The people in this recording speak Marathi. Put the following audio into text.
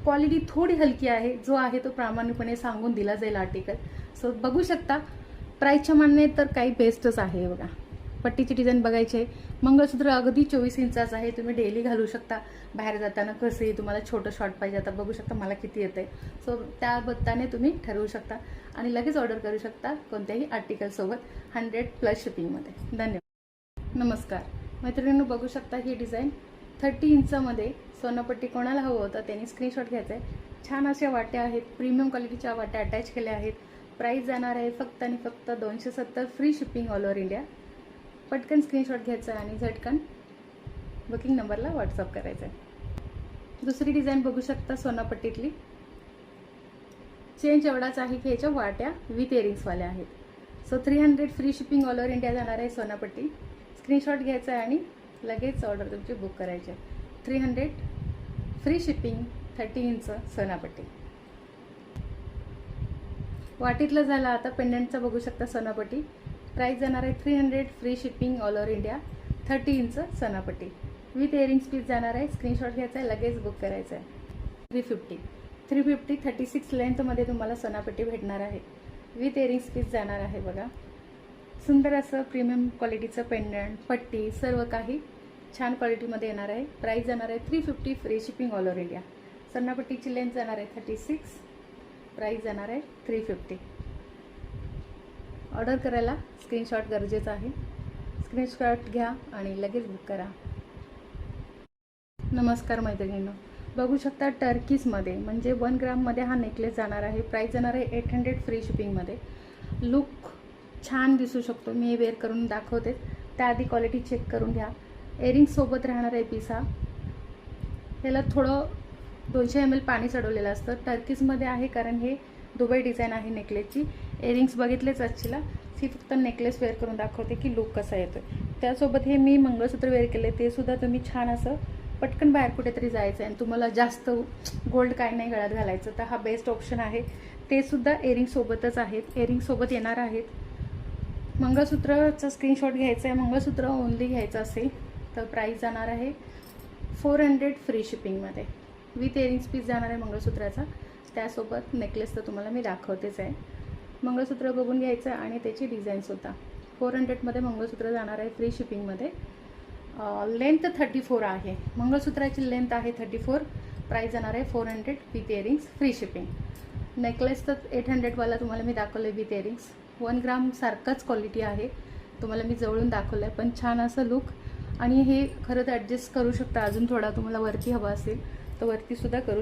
क्वालिटी थोडी हलकी आहे, जो आहे तो प्रामाणिकपणे सांगून दिला जाईल आर्टिकल. सो बघू शकता. प्राईसच्या मानणे तर काही बेस्टच आहे बघा. पट्टीची डिझाईन बघायची आहे. मंगळसूत्र अगदी 24 इंचाचं आहे. तुम्ही डेली घालू शकता. बाहेर जाताना कसे तुम्हाला छोटं शॉर्ट पाहिजे, आता बघू शकता मला किती येतंय. सो त्या बत्ताने तुम्ही ठरवू शकता आणि लगेच ऑर्डर करू शकता कोणत्याही आर्टिकलसोबत 100+ शिपिंगमध्ये. धन्यवाद. नमस्कार मैत्रिणींनो, बघू शकता ही डिझाईन 30 इंचामध्ये सोनपट्टी. कोणाला हवं होतं त्यांनी स्क्रीनशॉट घ्यायचा आहे. छान अशा वाट्या आहेत, प्रीमियम क्वालिटीच्या वाट्या अटॅच केल्या आहेत. प्राईस जाणार आहे फक्त आणि फक्त 270, free shipping all over India. पटकन स्क्रीनशॉट घ्यायचा आणि झटकन बुकिंग नंबरला व्हॉट्सअप करायचं आहे. दुसरी डिझाईन बघू शकता सोनापट्टीतली. चेंज एवढाच आहे की याच्या वाट्या विथ इयरिंग्सवाल्या आहेत. So 300 free shipping all over India जाणार आहे सोनापट्टी. स्क्रीनशॉट घ्यायचा आहे आणि लगेच ऑर्डर तुमची बुक करायची आहे. 300 फ्री शिपिंग 30 इंच सोनापट्टी. वाटीतलं झालं. आता पेंडंटचा बघू शकता सोनापट्टी. प्राईस जाणार आहे 300 free shipping all over India 30 inch सोनापट्टी विथ इयरिंग्स पीस जाणार आहे. स्क्रीनशॉट घ्यायचा आहे, लगेच बुक करायचं आहे. 350 36 लेंथमध्ये तुम्हाला सोनापट्टी भेटणार आहे. विथ इयरिंग्स पीस जाणार आहे बघा. सुंदर असं प्रीमियम क्वालिटीचं पेंडंट, पट्टी सर्व काही छान क्वालिटीमध्ये येणार आहे. प्राईस जाणार आहे 350 free shipping all over India. सोनापट्टीची लेंथ जाणार आहे 36. प्राईस जाणार आहे 350. ऑर्डर करायला स्क्रीनशॉट गरजेचा आहे. स्क्रीनशॉट घ्या आणि लगेच बुक करा. नमस्कार मैत्रिणींनो, बघू शकता टर्कीजमध्ये म्हणजे 1 ग्राममध्ये हा नेकलेस जाणार आहे. प्राईस जाणार आहे 800 फ्री शिपिंगमध्ये. लुक छान दिसू शकतो. मी वेअर करून दाखवते, त्याआधी क्वालिटी चेक करून घ्या. इयरिंग्स सोबत राहणार आहे पीस हा. ह्याला थोडं 200 ml पाणी चढवलेलं असतं. टर्कीजमध्ये आहे कारण हे दुबई डिझाईन आहे नेकलेसची. इयरिंग्स बघितलेच असतील. ती फक्त नेकलेस वेअर करून दाखवते की लुक कसा येतो. त्यासोबत हे मी मंगळसूत्र वेअर केले, ते सुद्धा तुम्ही छान असं पटकन बाहेर कुठेतरी जायचं आहे आणि तुम्हाला जास्त गोल्ड काय नाही गळ्यात घालायचं, तर हा बेस्ट ऑप्शन आहे. ते सुद्धा इयरिंगसोबतच आहेत. इयरिंगसोबत येणार आहेत. मंगळसूत्राचा स्क्रीनशॉट घ्यायचा आहे. मंगळसूत्र ओनली घ्यायचं असेल तर प्राईस जाणार आहे 400 फ्री शिपिंगमध्ये. विथ इयरिंग्स पीस जाणार आहे मंगळसूत्राचा. त्यासोबत नेकलेस तर तुम्हाला मी दाखवतेच आहे. मंगळसूत्र बघून घ्यायचं आणि त्याची डिझाईनसुद्धा. 400मध्ये मंगळसूत्र जाणार आहे फ्री शिपिंगमध्ये. लेंथ 34 आहे. मंगळसूत्राची लेंथ आहे 34. प्राईस जाणार आहे 400 with earrings free shipping. Necklace तर 800वाला तुम्हाला मी दाखवलं आहे विथ इयरिंग्स. 1 ग्राम सारखंच क्वालिटी आहे. तुम्हाला मी जवळून दाखवलं आहे, पण छान असं लुक. आणि हे खरं तर ॲडजस्ट करू शकता. अजून थोडा तुम्हाला वरती हवा असेल तर वरतीसुद्धा करू